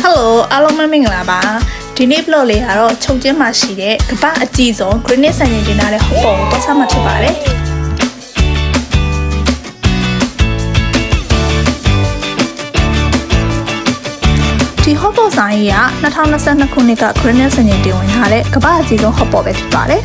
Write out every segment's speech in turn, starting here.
Hello အားလုံးမင်္ဂလာပါဒီနေ့ vlog လေးကတော့ချုပ်ကျင်းမှာရှိတဲ့ကမ္ဘာအကြီးဆုံး granite စံချိန်တင်ထားတဲ့ဟော့ပေါ်ကိုသွားဆမှာဖြစ်ပါတယ်ဒီဟော့ပေါ်ဆိုင်က2022ခုနှစ်က granite စံချိန်တင်ဝင်ထားတဲ့ကမ္ဘာအကြီးဆုံးဟော့ပေါ်ပဲဖြစ်ပါတယ်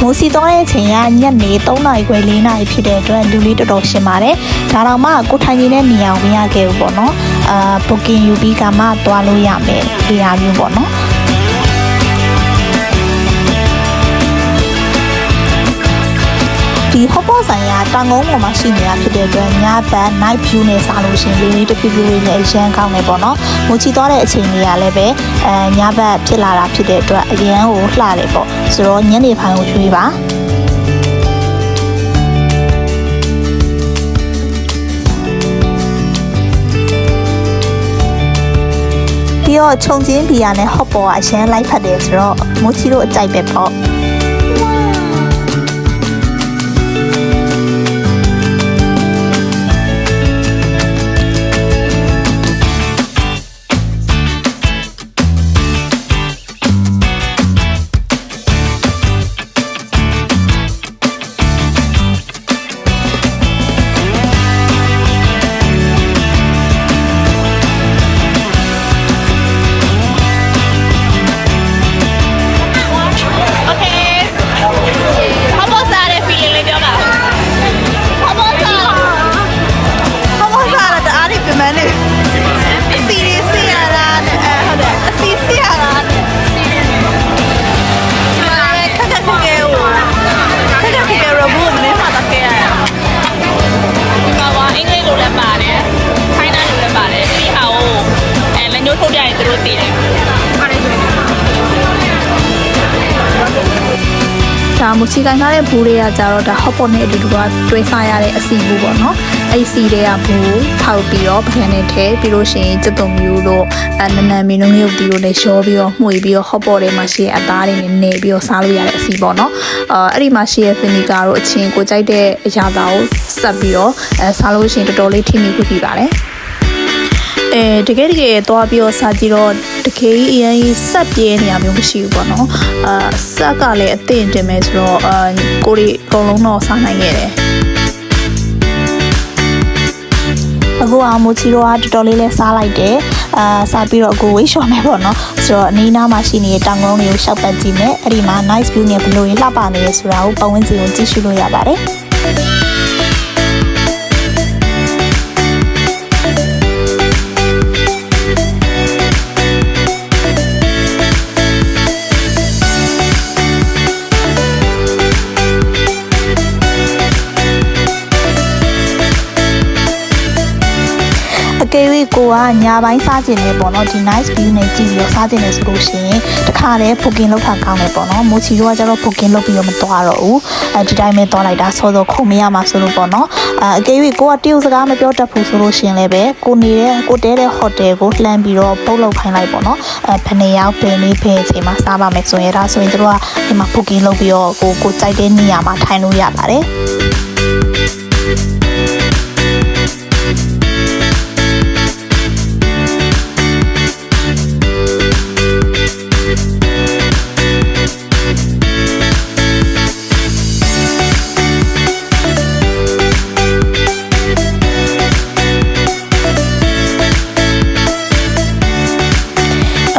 မိုးစီသွားတဲ့အချိန်ကညနေ3 နာရီခွဲ4 နာရီဖြစ်တဲ့အတွက်လူလေးတော်တော်ရှင်းပါတယ်။ဒါတော့မှကိုထိုင်နေတဲ့နေရာကိုမရခဲ့ဘူးပေါ့နော်။booking ယူပြီးကမှသွားလို့ရမယ်နေရာမျိုးပေါ့နော်။ဒီဟော့ပေါ်ဆိုင်ကတောင်ကုန်းပေါ်မှာရှိနေတာဖြစ်တဲ့အတွက်ညဘက် night view နဲ့စားလို့ရှင်လေးလေးတစ်ဖြည်းဖြည်းလေးနဲ့အရန်ကောင်းနေပေါ့နော်။မိုးချီသွားတဲ့အချိန်တွေကလည်းပဲညဘက်ဖြစ်လာတာဖြစ်တဲ့အတွက်အရန်ကိုလှတယ်ပေါ့။ဆိုတော့ညနေပိုင်းကိုရွေးပါပြီးတော့ခြုံချင်းဘီယာနဲ့ဟော့ပေါ်ကအရန်လိုက်ဖက်တယ်ဆိုတော့မိုးချီတို့အကြိုက်ပဲပေါ့ဒါမူချီကိုင်းထားတဲ့ဘူးတွေကကြတော့ဒါဟော့ပေါ်နဲ့အတူတူကတွဲစားရတဲ့အစီဘူးပေါ့နော်အဲ့စီတွေကဘူးထောက်ပြီးတော့ပကံနဲ့ထဲပြီးလို့ရှိရင်စက်တုံမျိုးတို့နနမီနုံမြုပ်ပြီးတော့လည်းရှောပြီးတော့မှုေပြီးတော့ဟော့ပေါ်တွေမှာရှိတဲ့အသားတွေနဲ့နေပြီးတော့စားလို့ရတဲ့အစီပေါ့နော်အဲ့ဒီမှာရှိတဲ့ vinegar တို့အချင်းကိုကြိုက်တဲ့အရာသာကိုဆက်ပြီးတော့စားလို့ရှိရင်တော်တော်လေးထိမိခုပြပါတယ်တကယ်သွားပြီးတော့စားကြည့်တော့တကယ်အရင်ဆက်ပြဲနေရမျိုးမရှိဘူးပေါ့နော်ဆက်ကလည်းအသင့်တင်မယ်ဆိုတော့ကိုရီအကုန်လုံးတော့စားနိုင်ခဲ့တယ်အခုအောင်မိုချီတော့တော်တော်လေးလဲစားလိုက်တယ်စားပြီးတော့အခုဝေးလျှော်မယ်ပေါ့နော်ဆိုတော့အနီးနားမှာရှိနေတဲ့တောင်ကုန်းတွေကိုရှောက်ပတ်ကြည့်မယ်အဲ့ဒီမှာ nice view နဲ့ဘယ်လိုလှပနေလဲဆိုတာကိုပတ်ဝန်းကျင်ကိုကြည့်ရှုလို့ရပါတယ်ကေဝီကိုကညာပိုင်းစားကျင်နေပေါ့နော်ဒီ nice view နဲ့ကြည့်ပြီးတော့စားကျင်နေဆိုလို့ရှိရင်တခါတည်း booking လုပ်ထားကောင်းတယ်ပေါ့နော်မိုချီတို့ကကျတော့ booking လုပ်ပြီးတော့မသွားတော့ဘူးဒီတိုင်းပဲသွားလိုက်တာစောစောခုံမရမှာဆိုလို့ပေါ့နော်အကေဝီကိုကတရုတ်စကားမပြောတတ်ဘူးဆိုလို့ရှိရင်လည်းပဲကိုတဲတဲ့ hotel ကိုလှမ်းပြီးတော့ပုတ်လုပ်ခိုင်းလိုက်ပေါ့နော်ဘယ်နေရောက်ဘယ်နေဘယ်အချိန်မှာစားပါမယ်ဆိုရင်ဒါဆိုရင်တို့ကဒီမှာ booking လုပ်ပြီးတော့ကိုကြိုက်တဲ့နေရာမှာထိုင်လို့ရပါတယ်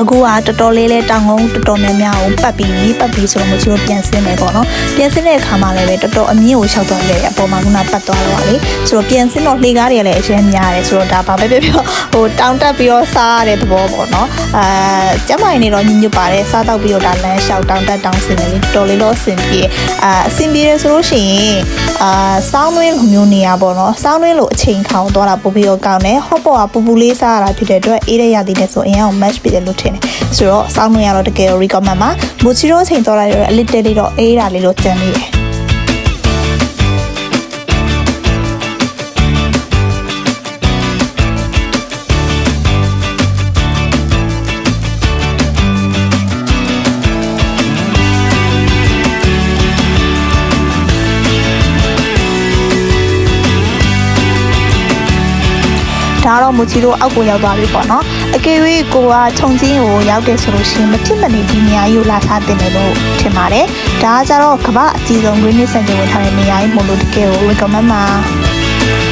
အ အခုကတော်တော်လေးတောင်ကုန်းတော်တော်များများကိုပတ်ပြီးဆိုတော့မို့ချီတို့ပြန်ဆင်းမယ်ပေါ့နော်ပြန်ဆင်းတဲ့အခါမှာလည်းပဲတော်တော်အမြင့်ကိုလျှောက်သွားတယ်အပေါ်မှာကပတ်သွားတော့လေဆိုတော့ပြန်ဆင်းတော့လှေကားတွေလည်းအရင်များတယ်ဆိုတော့ဒါဘာပဲပြောဟိုတောင်းတက်ပြီးတော့စားရတဲ့သဘောပေါ့နော်ကျမနေတော့ညညပါတယ်စားတော့ပြီးတော့ဒါလမ်းလျှောက်တောင်းတက်တောင်းဆင်းတယ်လေတော်တော်လေးတော့အဆင်ပြေအဆင်ပြေတယ်ဆိုလို့ရှိရင်စောင်းတွင်းလိုမျိုးနေရပေါ့နော်စောင်းတွင်းလိုအချိန်ခေါင်သွားတာပို့ပြီးတော့ကောင်းတယ်ဟော့ပေါ်ကပူပူလေးစားရတာဖြစ်တဲ့အတွက်အေးရရသေးတယ်ဆိုအရင်အောင် match ဖြစ်တယ်လို့ထင်တယ်ဆိုတော့စောင်းတွင်းရတော့တကယ် recommend ပါမိုချီရိုအချိန်သွားလိုက်တော့အလစ်တဲလေးတော့အေးတာလေးလို့ကြံနေတယ်ဒါတော့မူချီတို့အောက်ကိုရောက်သွားပြီပေါ့နော်အကယ်၍ကိုကခြုံချင်းကိုရောက်တယ်ဆိုလို့ရှိရင်မဖြစ်မနေဒီနေရာကြီးကိုလာစားတင်တယ်လို့ထင်ပါတယ်ဒါကကြတော့ကမ္ဘာအကြီးဆုံး Green Center ဝင်ထားတဲ့နေရာကြီးမို့လို့တကယ်ကို recommend ပါ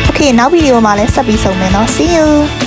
Okay နောက်ဗီဒီယိုမှာလည်းဆက်ပြီးဆုံမယ်နော် See you